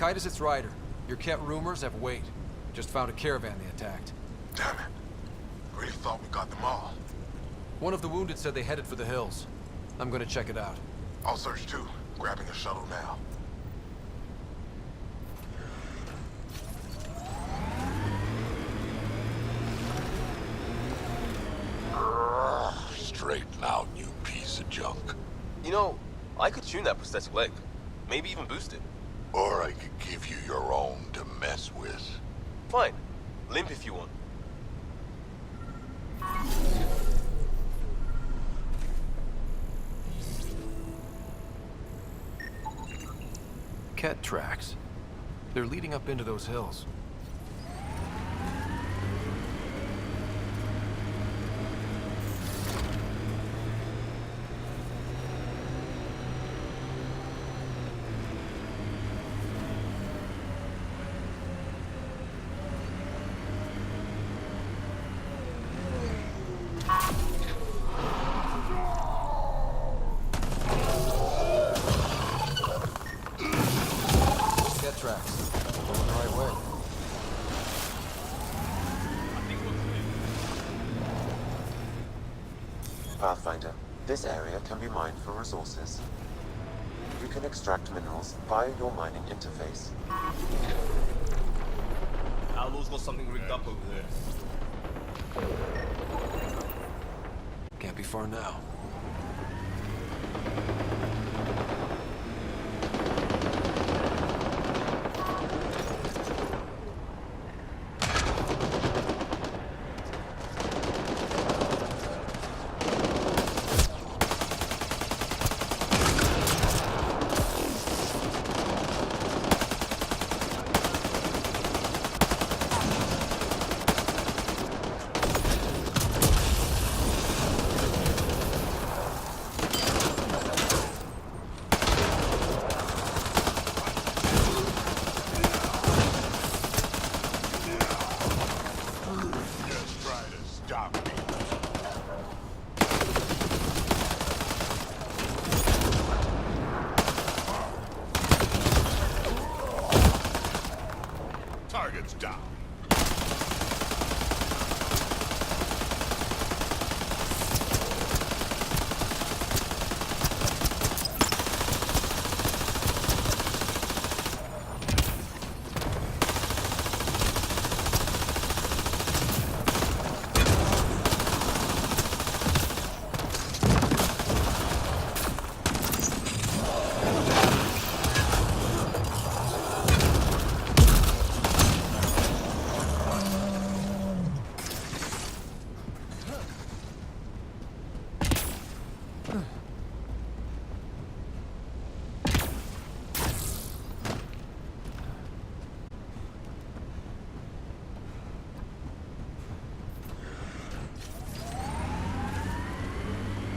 Kaitis, it's Ryder. Your Ket rumors have weight. Just found a caravan they attacked. Damn it. Really thought we got them all. One of the wounded said they headed for the hills. I'm gonna check it out. I'll search too. Grabbing a shuttle now. Straighten out, you piece of junk. You know, I could tune that prosthetic leg. Maybe even boost it. Or I could give you your own to mess with. Fine. Limp if you want. Ket tracks. They're leading up into those hills. Tracks. Going the right way. Pathfinder, this area can be mined for resources. You can extract minerals via your mining interface. Owl's got something rigged up over there. Can't be far now. Target's down.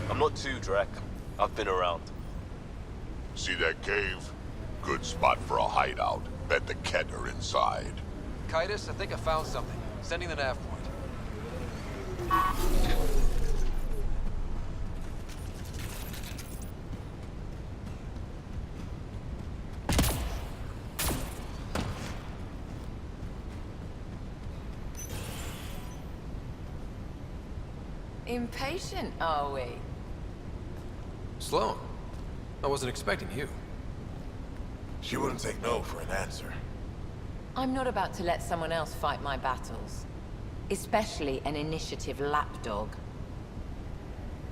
I'm not too, Drac. I've been around. See that cave? Good spot for a hideout. Bet the Ket are inside. Kaitis, I think I found something. Sending the nav point. Impatient, are we? Sloan, I wasn't expecting you. She wouldn't take no for an answer. I'm not about to let someone else fight my battles. Especially an initiative lapdog.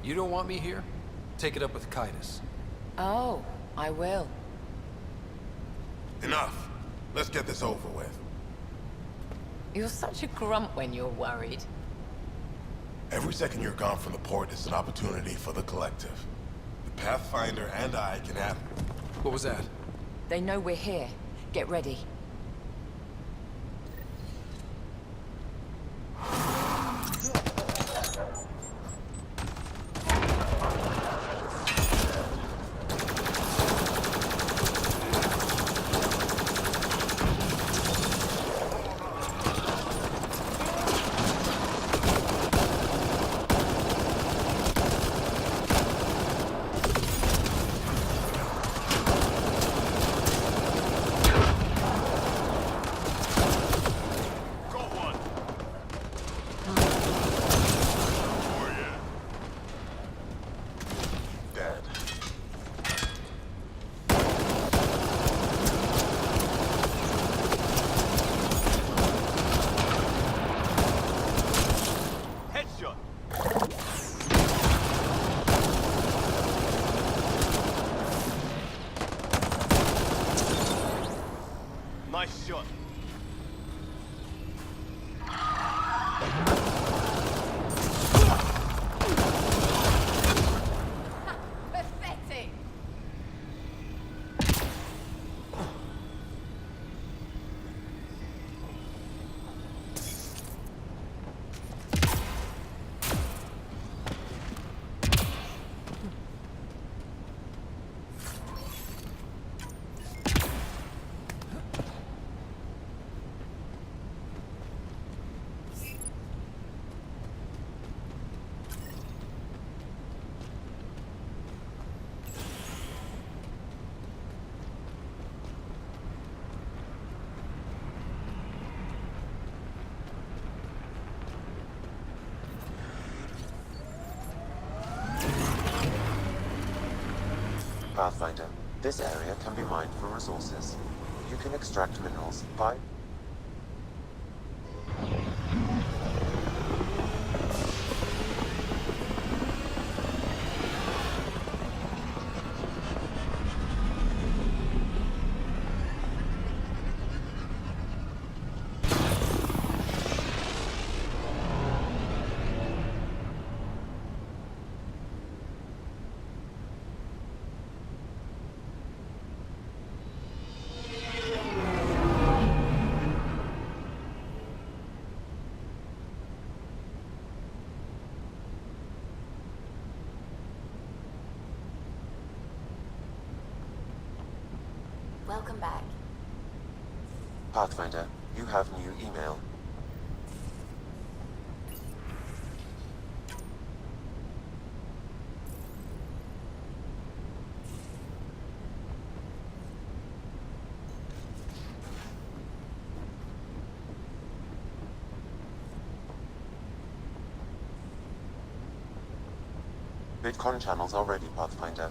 You don't want me here? Take it up with Kaitis. Oh, I will. Enough. Let's get this over with. You're such a grump when you're worried. Every second you're gone from the port is an opportunity for the collective. The Pathfinder and I can have... What was that? They know we're here. Get ready. Nice shot. Pathetic! Pathfinder, this area can be mined for resources. You can extract minerals by... Welcome back. Pathfinder, you have new email. Bitcoin channels are ready, Pathfinder.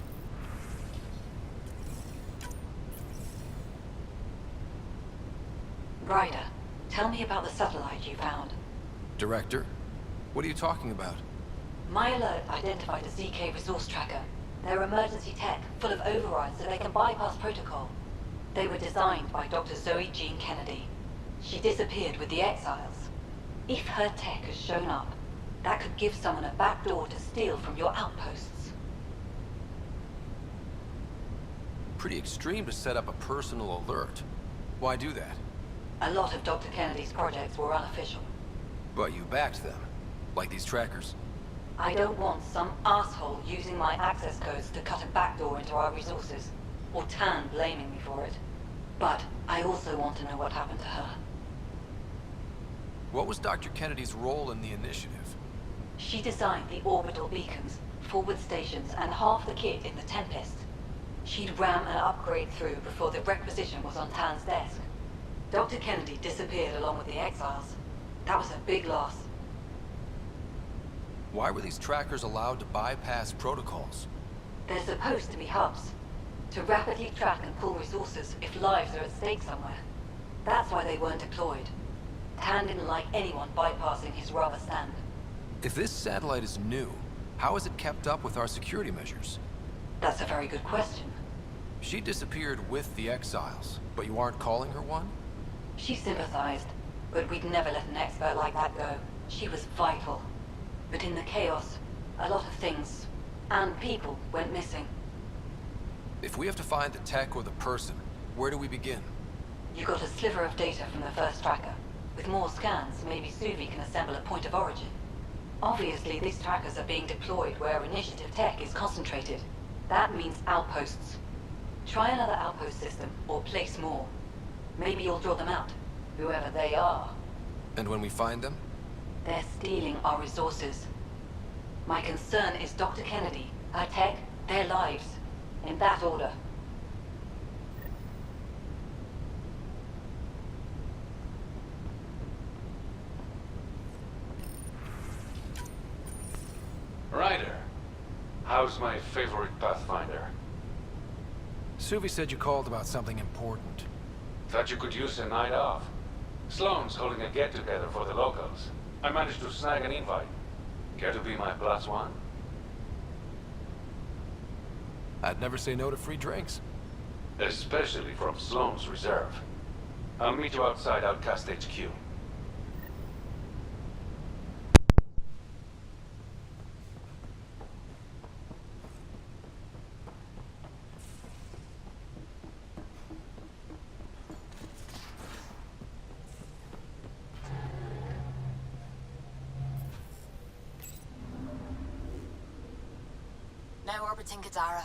Ryder, tell me about the satellite you found. Director? What are you talking about? My alert identified a ZK resource tracker. They're emergency tech, full of overrides so they can bypass protocol. They were designed by Dr. Zoe Jean Kennedy. She disappeared with the Exiles. If her tech has shown up, that could give someone a backdoor to steal from your outposts. Pretty extreme to set up a personal alert. Why do that? A lot of Dr. Kennedy's projects were unofficial. But you backed them. Like these trackers. I don't want some asshole using my access codes to cut a backdoor into our resources, or Tan blaming me for it. But I also want to know what happened to her. What was Dr. Kennedy's role in the initiative? She designed the orbital beacons, forward stations, and half the kit in the Tempest. She'd ram an upgrade through before the requisition was on Tan's desk. Dr. Kennedy disappeared along with the Exiles. That was a big loss. Why were these trackers allowed to bypass protocols? They're supposed to be hubs, to rapidly track and pull resources if lives are at stake somewhere. That's why they weren't deployed. Tan didn't like anyone bypassing his rubber stamp. If this satellite is new, how is it kept up with our security measures? That's a very good question. She disappeared with the Exiles, but you aren't calling her one? She sympathized, but we'd never let an expert like that go. She was vital. But in the chaos, a lot of things, and people, went missing. If we have to find the tech or the person, where do we begin? You got a sliver of data from the first tracker. With more scans, maybe Suvi can assemble a point of origin. Obviously, these trackers are being deployed where initiative tech is concentrated. That means outposts. Try another outpost system, or place more. Maybe you'll draw them out, whoever they are. And when we find them? They're stealing our resources. My concern is Dr. Kennedy, her tech, their lives. In that order. Ryder, how's my favorite Pathfinder? Suvi said you called about something important. Thought you could use a night off. Sloane's holding a get-together for the locals. I managed to snag an invite. Care to be my +1? I'd never say no to free drinks. Especially from Sloane's reserve. I'll meet you outside Outcast HQ. Now orbiting Kadara.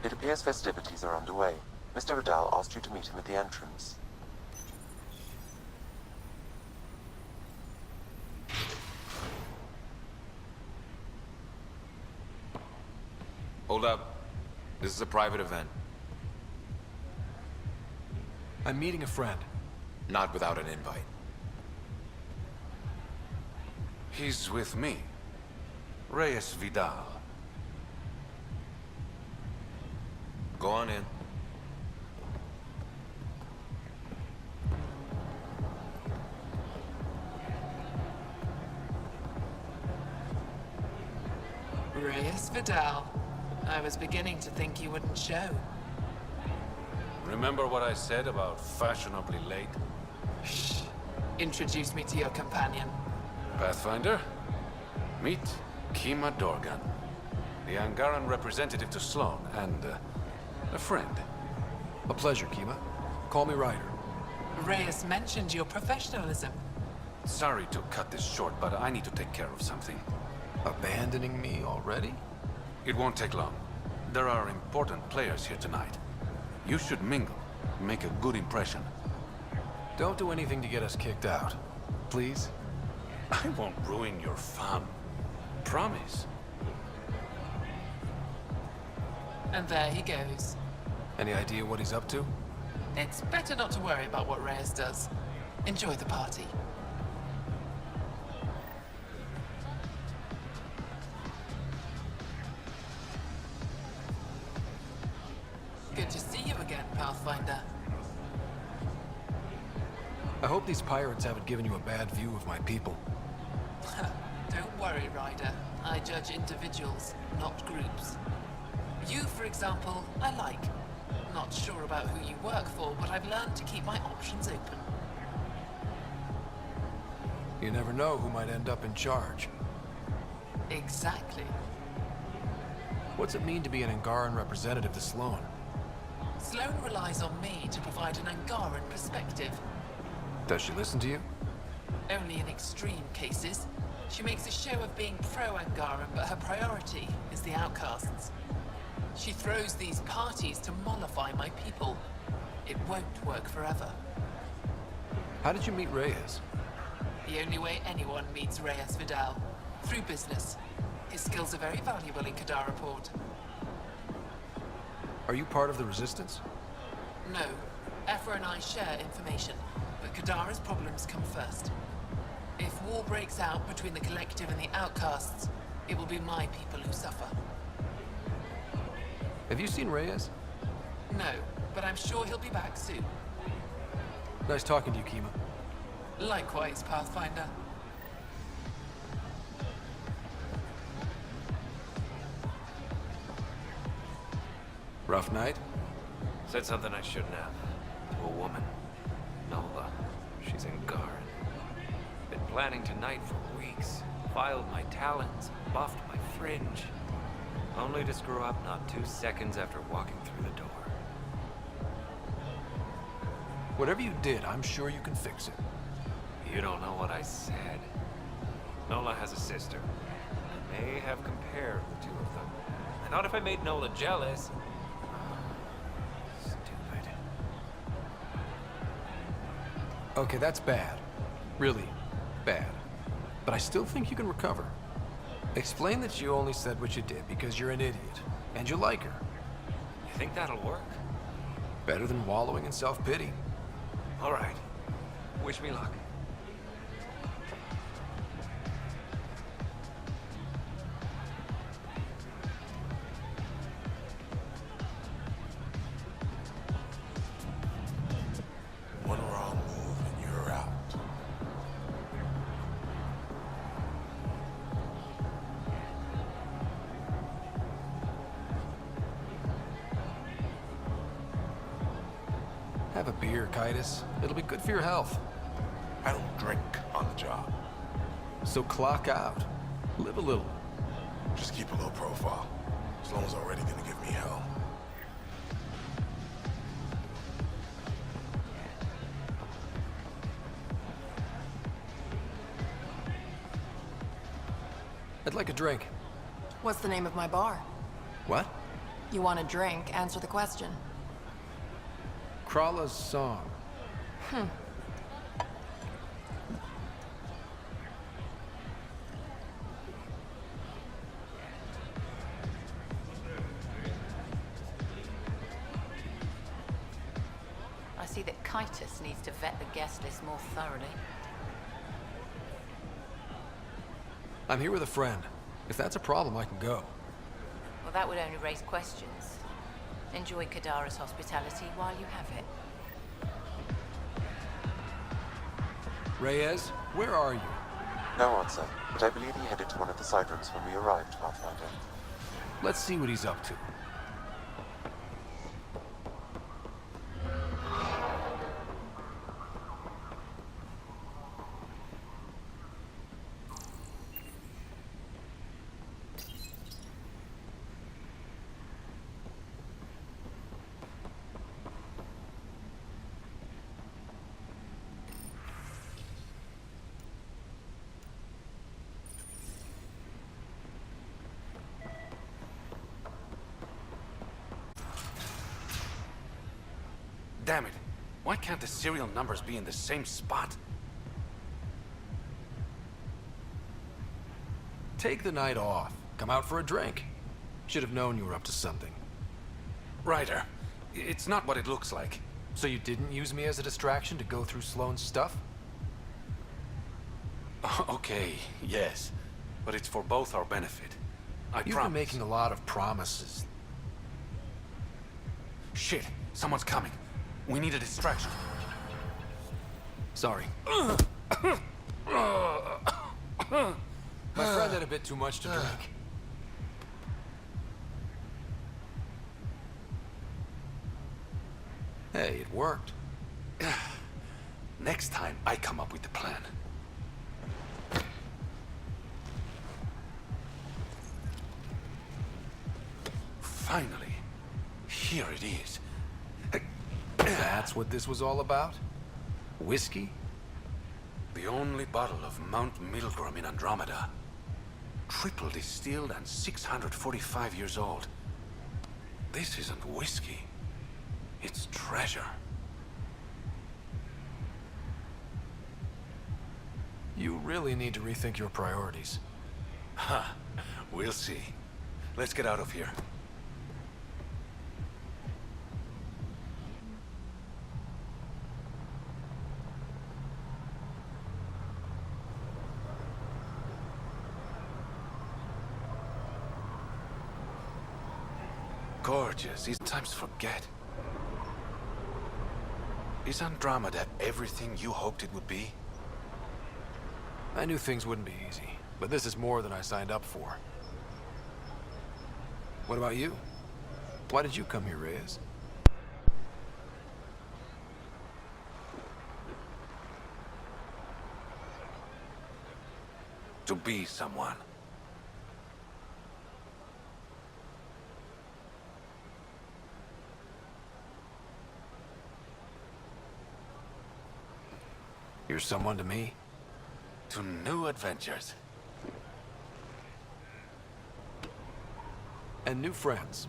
It appears festivities are underway. Mr. Vidal asked you to meet him at the entrance. Hold up. This is a private event. I'm meeting a friend. Not without an invite. He's with me. Reyes Vidal. Go on in. Reyes Vidal. I was beginning to think you wouldn't show. Remember what I said about fashionably late? Shh. Introduce me to your companion. Pathfinder? Meet Kima Dorgan, the Angaran representative to Sloan, and a friend. A pleasure, Kima. Call me Ryder. Reyes mentioned your professionalism. Sorry to cut this short, but I need to take care of something. Abandoning me already? It won't take long. There are important players here tonight. You should mingle, make a good impression. Don't do anything to get us kicked out. Please? I won't ruin your fun. Promise. And there he goes. Any idea what he's up to? It's better not to worry about what Reyes does. Enjoy the party. Good to see you again, Pathfinder. I hope these pirates haven't given you a bad view of my people. Don't worry, Ryder. I judge individuals, not groups. You, for example, I like. Not sure about who you work for, but I've learned to keep my options open. You never know who might end up in charge. Exactly. What's it mean to be an Angaran representative to Sloan? Sloan relies on me to provide an Angaran perspective. Does she listen to you? Only in extreme cases. She makes a show of being pro-Angaran, but her priority is the outcasts. She throws these parties to mollify my people. It won't work forever. How did you meet Reyes? The only way anyone meets Reyes Vidal. Through business. His skills are very valuable in Kadara Port. Are you part of the Resistance? No. Ephra and I share information, but Kadara's problems come first. If war breaks out between the Collective and the Outcasts, it will be my people who suffer. Have you seen Reyes? No, but I'm sure he'll be back soon. Nice talking to you, Kima. Likewise, Pathfinder. Rough night? Said something I shouldn't have. To a woman. Nola. She's in Garn. Been planning tonight for weeks. Filed my talons, buffed my fringe. Only to screw up not 2 seconds after walking through the door. Whatever you did, I'm sure you can fix it. You don't know what I said. Nola has a sister. I may have compared the two of them. I thought if I made Nola jealous... Stupid. Okay, that's bad. Really bad. But I still think you can recover. Explain that you only said what you did because you're an idiot, and you like her. You think that'll work? Better than wallowing in self-pity. All right. Wish me luck. One wrong move and you're out. Have a beer, Kitus. It'll be good for your health. I don't drink on the job. So clock out. Live a little. Just keep a low profile. Sloan's already gonna give me hell. I'd like a drink. What's the name of my bar? What? You want a drink? Answer the question. Krala's song. I see that Kitus needs to vet the guest list more thoroughly. I'm here with a friend. If that's a problem, I can go. Well, that would only raise questions. Enjoy Kadara's hospitality while you have it. Reyes, where are you? No answer, but I believe he headed to one of the side rooms when we arrived, Pathfinder. Let's see what he's up to. Damn it. Why can't the serial numbers be in the same spot? Take the night off. Come out for a drink. Should have known you were up to something. Ryder, it's not what it looks like. So you didn't use me as a distraction to go through Sloane's stuff? Okay, yes. But it's for both our benefit. You've been making a lot of promises. Shit, someone's coming. We need a distraction. Sorry. My friend had a bit too much to drink. Hey, it worked. Next time, I come up with the plan. Finally, here it is. That's what this was all about? Whiskey? The only bottle of Mount Milgram in Andromeda. Triple distilled and 645 years old. This isn't whiskey. It's treasure. You really need to rethink your priorities. Ha! We'll see. Let's get out of here. Gorgeous. These times forget. Is Andromeda everything you hoped it would be? I knew things wouldn't be easy, but this is more than I signed up for. What about you? Why did you come here, Reyes? To be someone. You're someone to me? To new adventures. and new friends.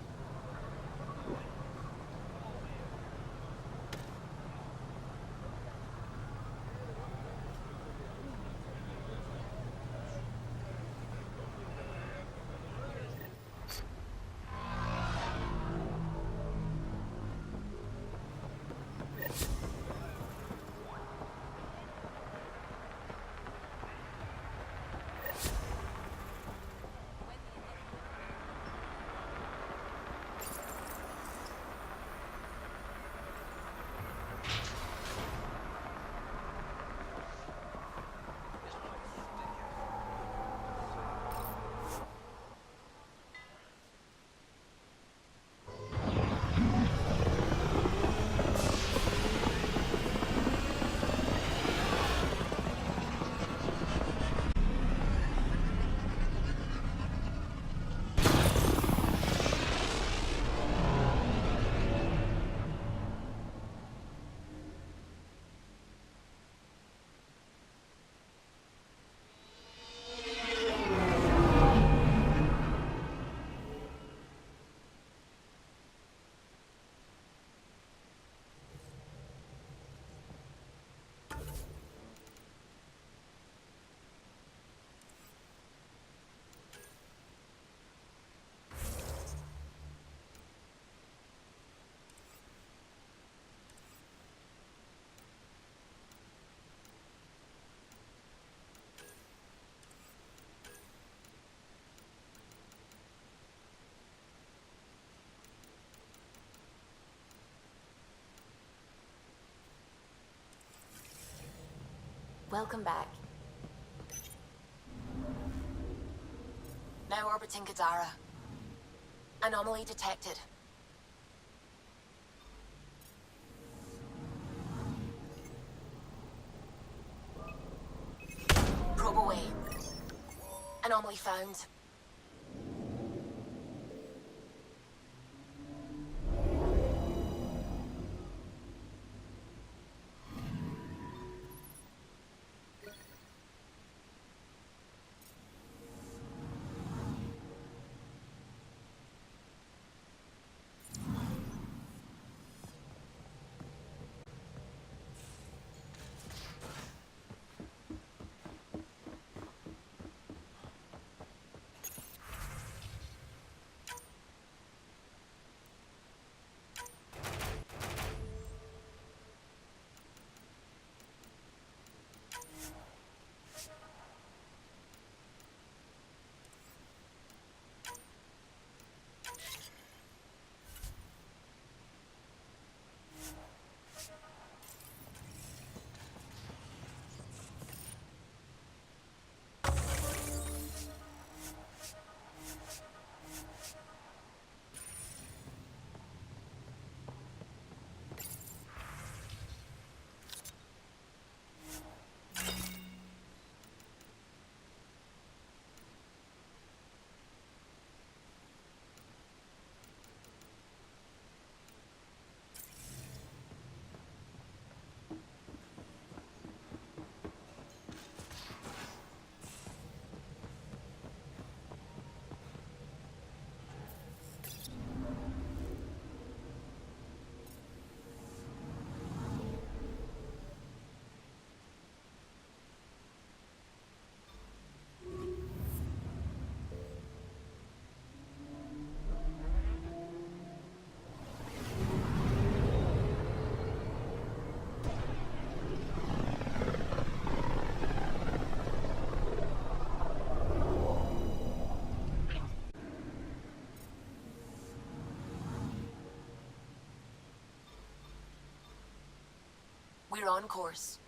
Welcome back. Now orbiting Kadara. Anomaly detected. Probe away. Anomaly found. We're on course.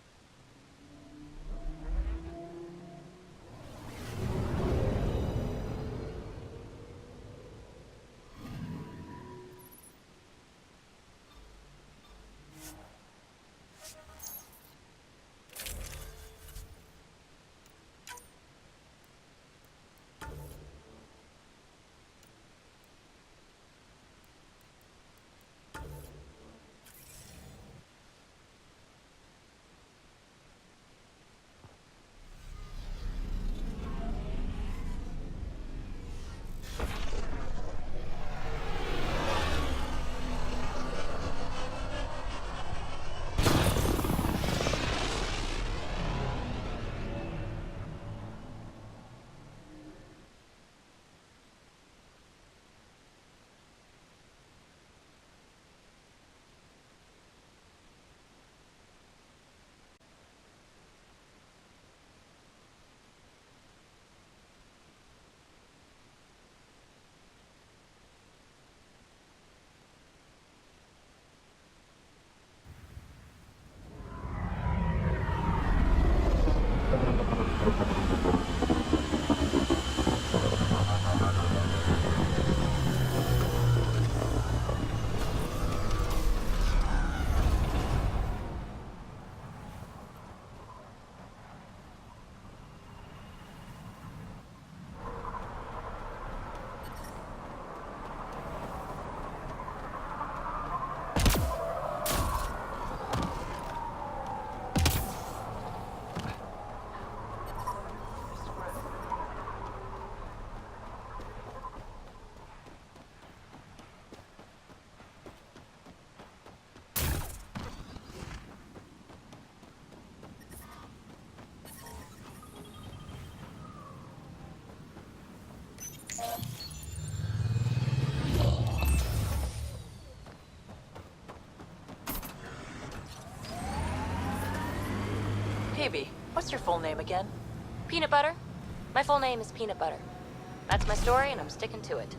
What's your full name again? Peanut butter? My full name is Peanut Butter. That's my story, and I'm sticking to it.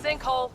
Sinkhole.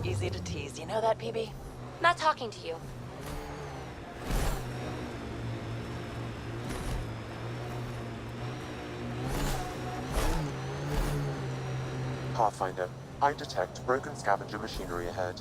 Easy to tease, you know that, PB? Not talking to you. Pathfinder, I detect broken scavenger machinery ahead.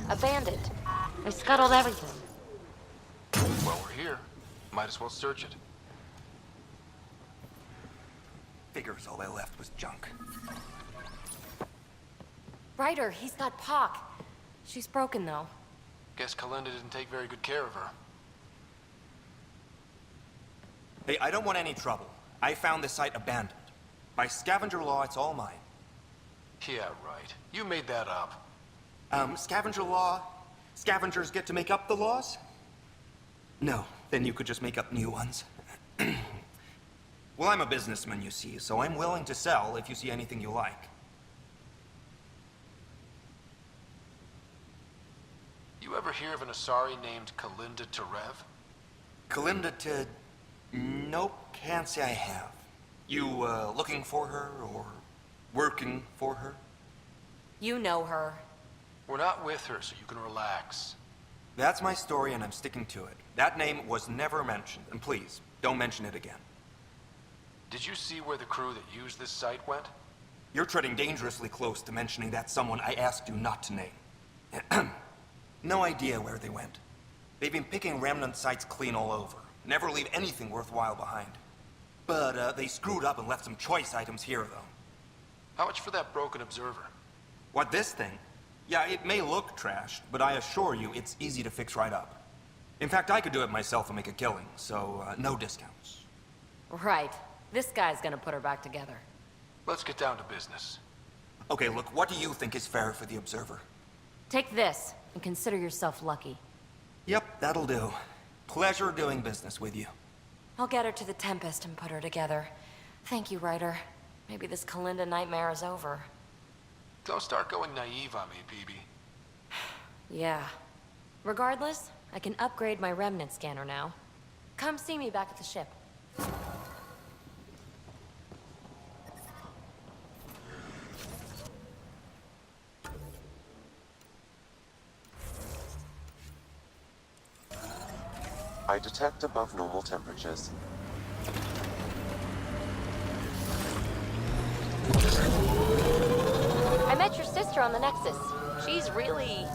Abandoned. They scuttled everything. Well, we're here. Might as well search it. Figures all they left was junk. Ryder, he's got Pock. She's broken, though. Guess Kalinda didn't take very good care of her. Hey, I don't want any trouble. I found this site abandoned. By scavenger law, it's all mine. Yeah, right. You made that up. Scavenger law? Scavengers get to make up the laws? No, then you could just make up new ones. Well, I'm a businessman, you see, so I'm willing to sell if you see anything you like. You ever hear of an Asari named Kalinda Terev? Kalinda to... Nope, can't say I have. You, looking for her, or working for her? You know her. We're not with her, so you can relax. That's my story, and I'm sticking to it. That name was never mentioned, and please, don't mention it again. Did you see where the crew that used this site went? You're treading dangerously close to mentioning that someone I asked you not to name. No idea where they went. They've been picking remnant sites clean all over. Never leave anything worthwhile behind. But, they screwed up and left some choice items here, though. How much for that broken observer? What, this thing? Yeah, it may look trashed, but I assure you it's easy to fix right up. In fact, I could do it myself and make a killing, so no discounts. Right. This guy's gonna put her back together. Let's get down to business. Okay, look, what do you think is fair for the Observer? Take this, and consider yourself lucky. Yep, that'll do. Pleasure doing business with you. I'll get her to the Tempest and put her together. Thank you, Ryder. Maybe this Kalinda nightmare is over. Don't start going naive on me, BB. Yeah. Regardless, I can upgrade my remnant scanner now. Come see me back at the ship. I detect above normal temperatures. I met your sister on the Nexus. She's really...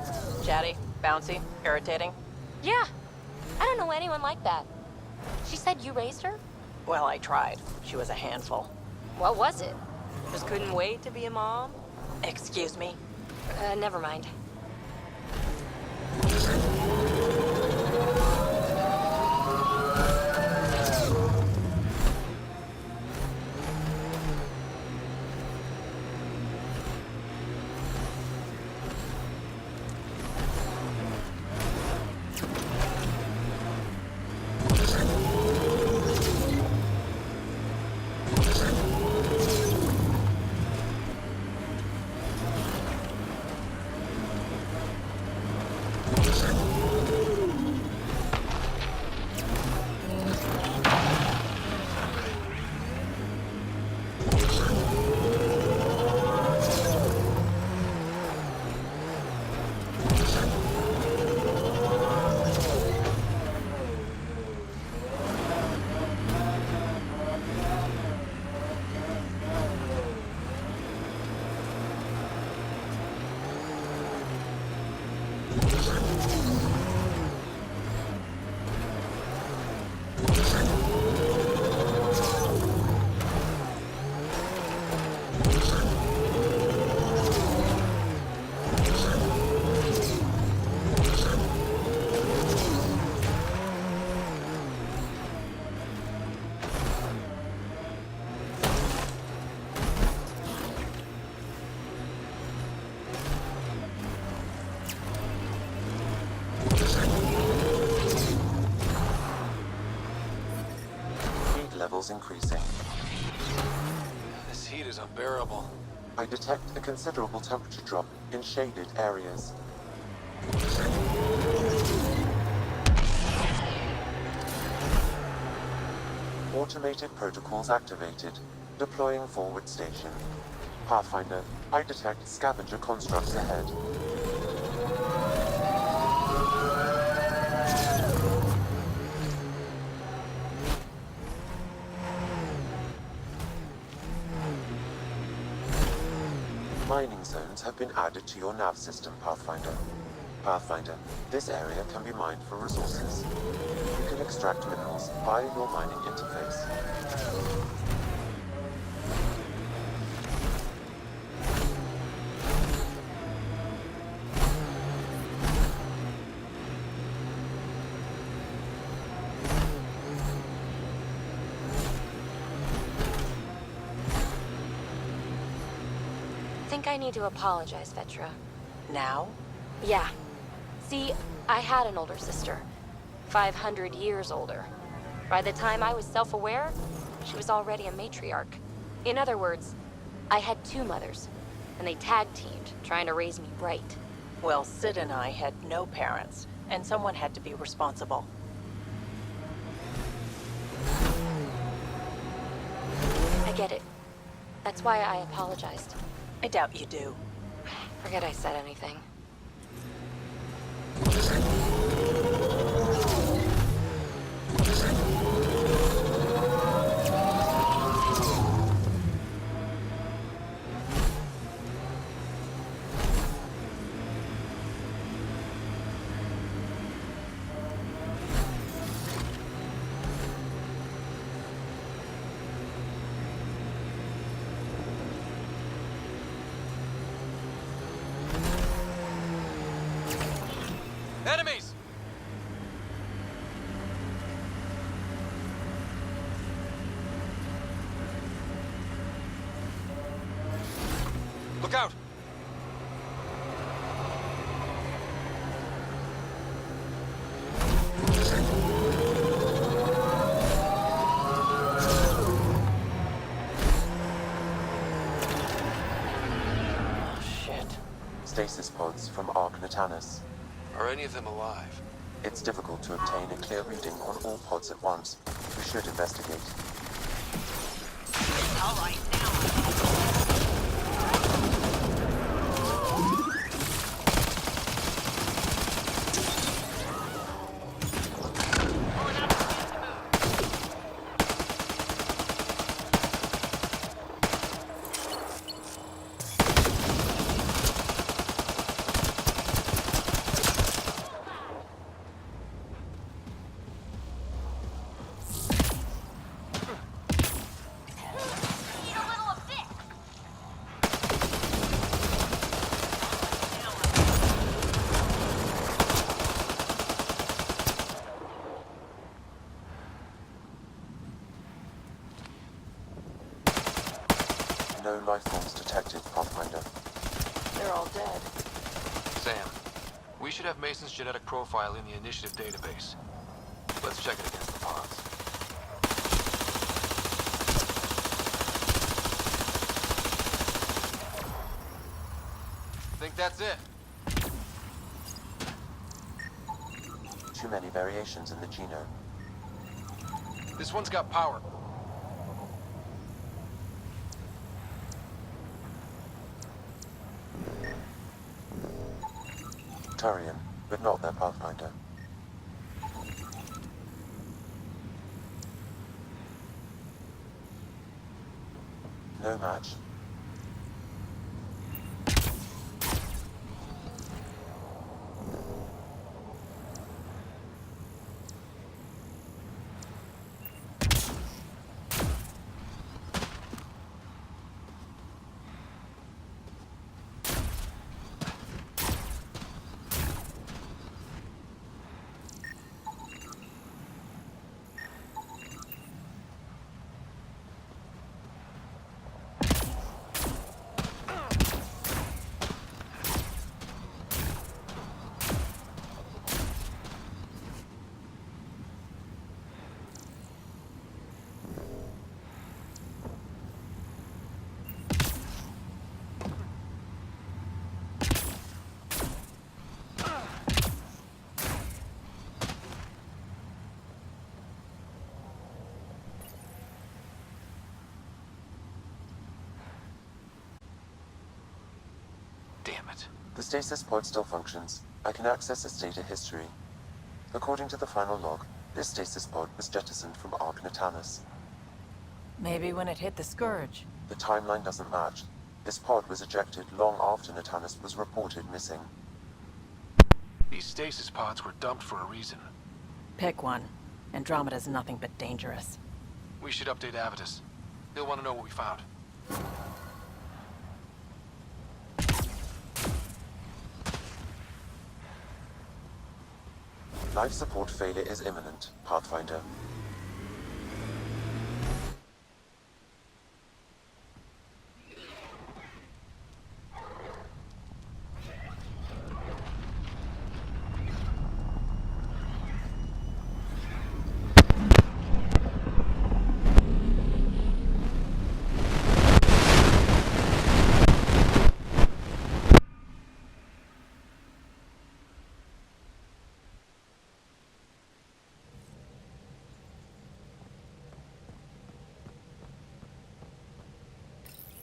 Chatty, bouncy, irritating. Yeah. I don't know anyone like that. She said you raised her? Well, I tried. She was a handful. What was it? Just couldn't wait to be a mom. Excuse me. Never mind. Levels increasing. This heat is unbearable. I detect a considerable temperature drop in shaded areas. Automated protocols activated. Deploying forward station. Pathfinder, I detect scavenger constructs ahead. Mining zones have been added to your nav system, Pathfinder. Pathfinder, this area can be mined for resources. You can extract minerals via your mining interface. I think I need to apologize, Vetra. Now? Yeah. See, I had an older sister. 500 years older. By the time I was self-aware, she was already a matriarch. In other words, I had two mothers, and they tag-teamed, trying to raise me right. Well, Sid and I had no parents, and someone had to be responsible. I get it. That's why I apologized. I doubt you do. Forget I said anything. Enemies! Look out! stasis pods from Ark Natanus. Are any of them alive? It's difficult to obtain a clear reading on all pods at once. We should investigate. All right, now. No life forms detected, Pathfinder. They're all dead. Sam, we should have Mason's genetic profile in the initiative database. Let's check it against the pods. Think that's it? Too many variations in the genome. This one's got power. Turian, but not their Pathfinder. No match. Damn it. The stasis pod still functions. I can access its data history. According to the final log, this stasis pod was jettisoned from Ark Natanus. Maybe when it hit the Scourge. The timeline doesn't match. This pod was ejected long after Natanus was reported missing. These stasis pods were dumped for a reason. Pick one. Andromeda's nothing but dangerous. We should update Avitus. He'll want to know what we found. Life support failure is imminent, Pathfinder.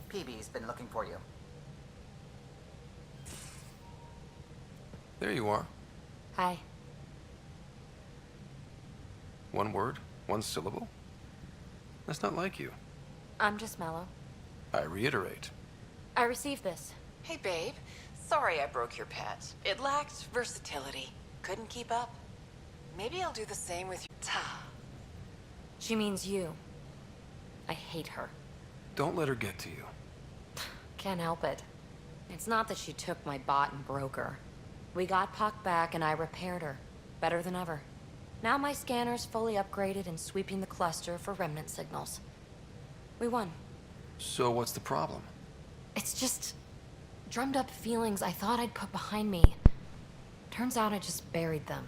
PB's been looking for you. There you are. Hi. One word, one syllable? That's not like you. I'm just mellow. I reiterate. I received this. Hey, babe. Sorry I broke your pet. It lacked versatility. Couldn't keep up. Maybe I'll do the same with your Ta. She means you. I hate her. Don't let her get to you. Can't help it. It's not that she took my bot and broke her. We got Puck back and I repaired her. Better than ever. Now my scanner's fully upgraded and sweeping the cluster for remnant signals. We won. So what's the problem? It's just drummed up feelings I thought I'd put behind me. Turns out I just buried them.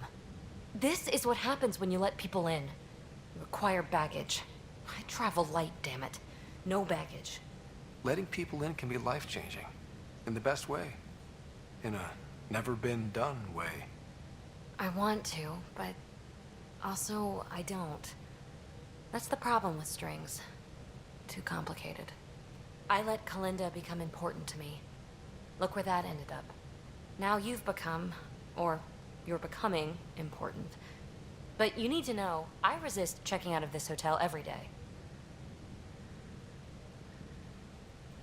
This is what happens when you let people in. You acquire baggage. I travel light, damn it. No baggage. Letting people in can be life-changing. In the best way. in a never-been-done way. I want to, but also I don't. That's the problem with strings. Too complicated. I let Kalinda become important to me. Look where that ended up. Now you've become, or you're becoming, important. But you need to know, I resist checking out of this hotel every day.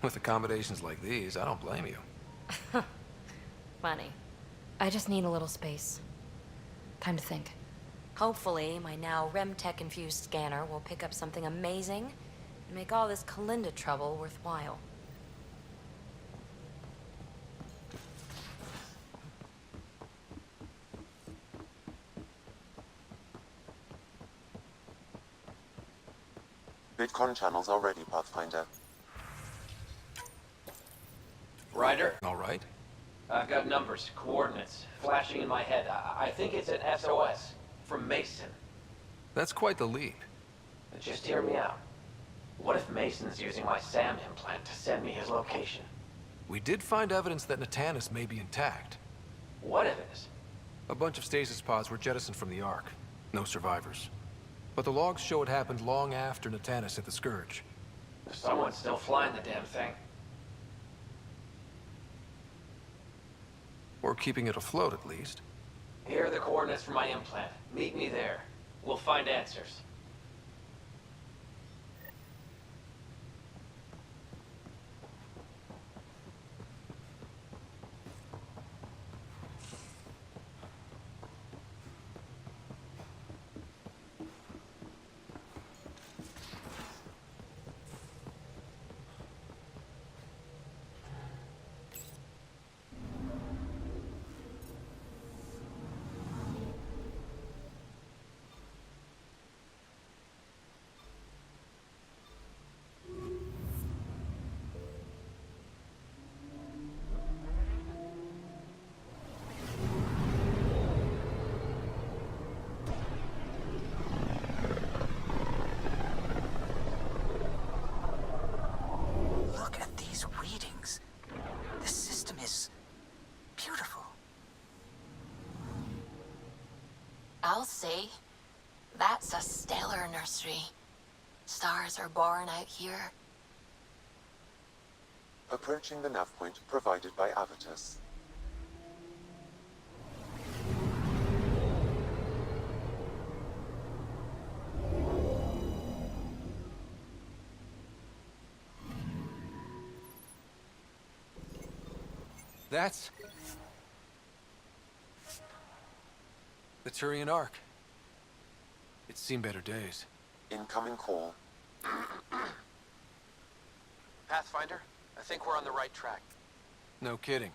With accommodations like these, I don't blame you. Funny. I just need a little space. Time to think. Hopefully, my now REM-tech-infused scanner will pick up something amazing and make all this Kalinda trouble worthwhile. Bitcoin channels are ready, Pathfinder. Ryder? All right. I've got numbers, coordinates, flashing in my head. I think it's an SOS from Mason. That's quite the leap. But just hear me out. What if Mason's using my SAM implant to send me his location? We did find evidence that Natanis may be intact. What evidence? A bunch of stasis pods were jettisoned from the Ark. No survivors. But the logs show it happened long after Natanis hit the Scourge. Someone's still flying the damn thing. Or keeping it afloat, at least. Here are the coordinates for my implant. Meet me there. We'll find answers. Look at these readings. This system is beautiful. I'll say, that's a stellar nursery. Stars are born out here. Approaching the nav point provided by Avitus. That's... the Turian Ark. It's seen better days. Incoming call. Pathfinder, I think we're on the right track. No kidding.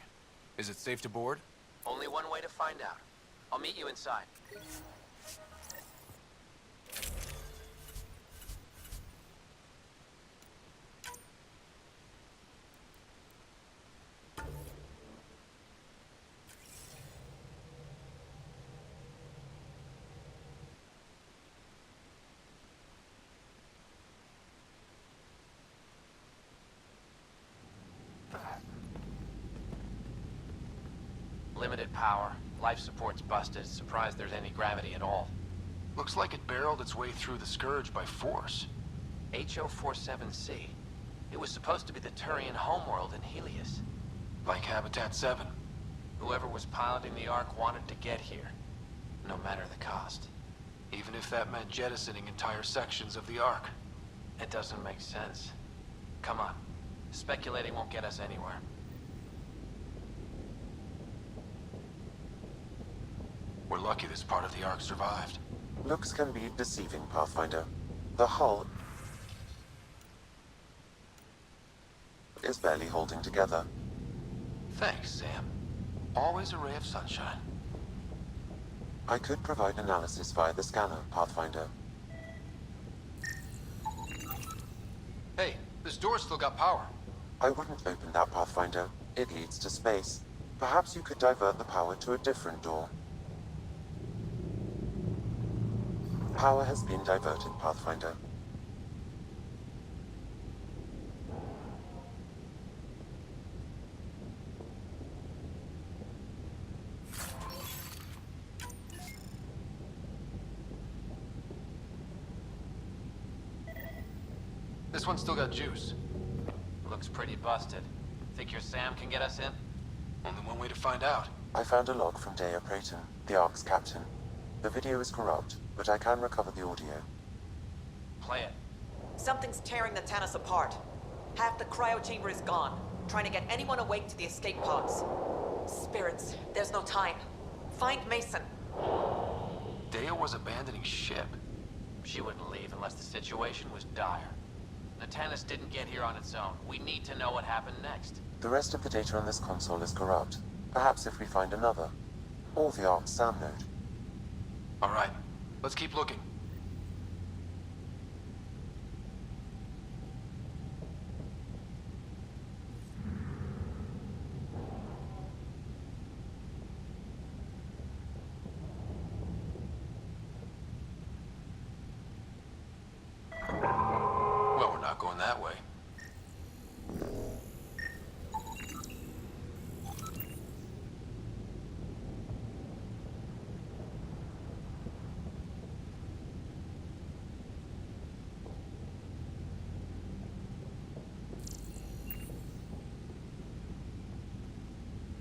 Is it safe to board? Only one way to find out. I'll meet you inside. Limited power. Life support's busted. Surprised there's any gravity at all. Looks like it barreled its way through the Scourge by force. HO47C. It was supposed to be the Turian homeworld in Helios. Like Habitat 7. Whoever was piloting the Ark wanted to get here, no matter the cost. Even if that meant jettisoning entire sections of the Ark. It doesn't make sense. Come on. Speculating won't get us anywhere. We're lucky this part of the Ark survived. Looks can be deceiving, Pathfinder. The hull is barely holding together. Thanks, Sam. Always a ray of sunshine. I could provide analysis via the scanner, Pathfinder. Hey, this door's still got power. I wouldn't open that, Pathfinder. It leads to space. Perhaps you could divert the power to a different door. Power has been diverted, Pathfinder. This one's still got juice. Looks pretty busted. Think your Sam can get us in? Only one way to find out. I found a log from Dea Prayton, the Ark's captain. The video is corrupt, but I can recover the audio. Play it. Something's tearing the Tannis apart. Half the cryo chamber is gone, trying to get anyone awake to the escape pods. Spirits, there's no time. Find Mason. Dea was abandoning ship. She wouldn't leave unless the situation was dire. The Tannis didn't get here on its own. We need to know what happened next. The rest of the data on this console is corrupt. Perhaps if we find another. Or the Ark's SAM node. All right, let's keep looking. Well, we're not going that way.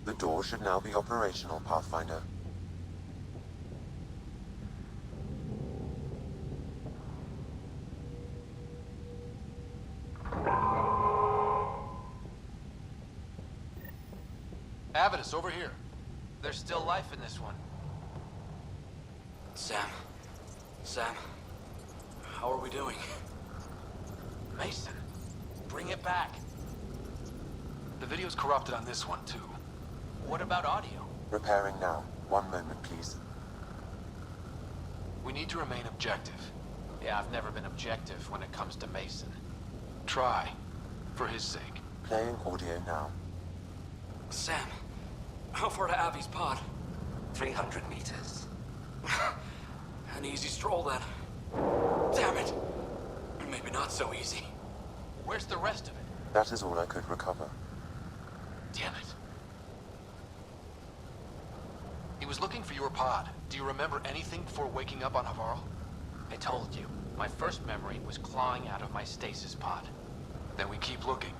The door should now be operational, Pathfinder. Avidus, over here. There's still life in this one. Sam, how are we doing? Mason, bring it back. The video's corrupted on this one, too. What about audio? Repairing now. 1 moment, please. We need to remain objective. Yeah, I've never been objective when it comes to Mason. Try, for his sake. Playing audio now. Sam, how far to Abby's pod? 300 meters. An easy stroll then. Damn it! Maybe not so easy. Where's the rest of it? That is all I could recover. Damn it. He was looking for your pod. Do you remember anything before waking up on Havarl? I told you. My first memory was clawing out of my stasis pod. Then we keep looking.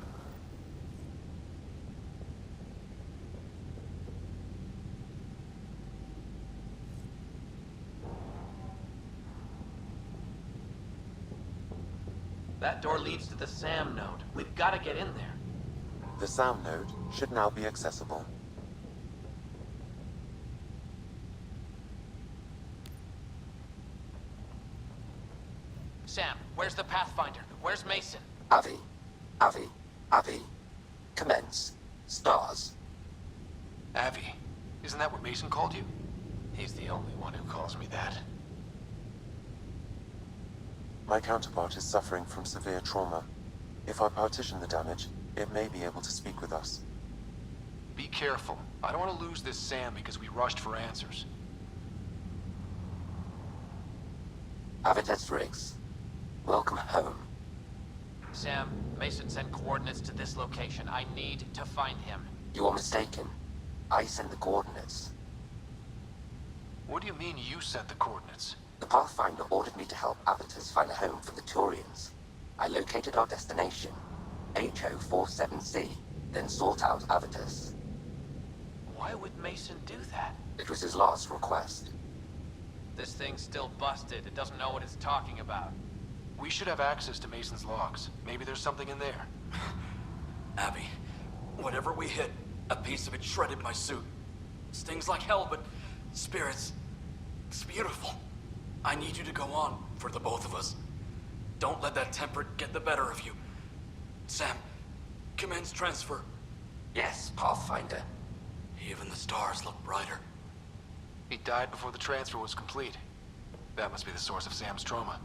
That door leads to the SAM node. We've got to get in there. The SAM node should now be accessible. Sam, where's the Pathfinder? Where's Mason? Avi. Commence. Stars. Avi. Isn't that what Mason called you? He's the only one who calls me that. My counterpart is suffering from severe trauma. If I partition the damage, it may be able to speak with us. Be careful. I don't want to lose this Sam because we rushed for answers. Avitus Riggs. Welcome home. Sam, Mason sent coordinates to this location. I need to find him. You are mistaken. I sent the coordinates. What do you mean you sent the coordinates? The Pathfinder ordered me to help Avitus find a home for the Turians. I located our destination, HO47C, then sought out Avitus. Why would Mason do that? It was his last request. This thing's still busted. It doesn't know what it's talking about. We should have access to Mason's logs. Maybe there's something in there. Abby, whatever we hit, a piece of it shredded my suit. Stings like hell, but spirits, it's beautiful. I need you to go on, for the both of us. Don't let that temper get the better of you. Sam, commence transfer. Yes, Pathfinder. Even the stars look brighter. He died before the transfer was complete. That must be the source of Sam's trauma.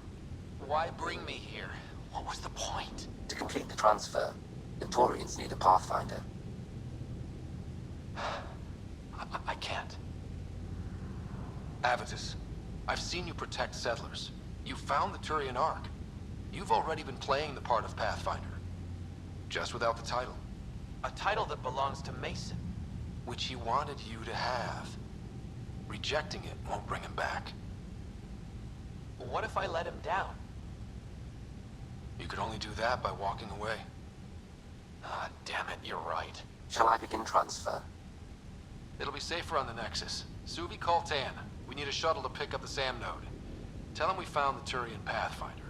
Why bring me here? What was the point? To complete the transfer, the Turians need a Pathfinder. I can't. Avitus, I've seen you protect settlers. You found the Turian Ark. You've already been playing the part of Pathfinder. Just without the title. A title that belongs to Mason. Which he wanted you to have. Rejecting it won't bring him back. What if I let him down? You could only do that by walking away. Ah, damn it, you're right. Shall I begin transfer? It'll be safer on the Nexus. Suvi, call Tan. We need a shuttle to pick up the SAM node. Tell him we found the Turian Pathfinder.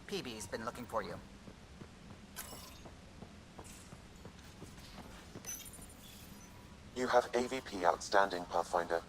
PB's been looking for you. You have AVP outstanding, Pathfinder.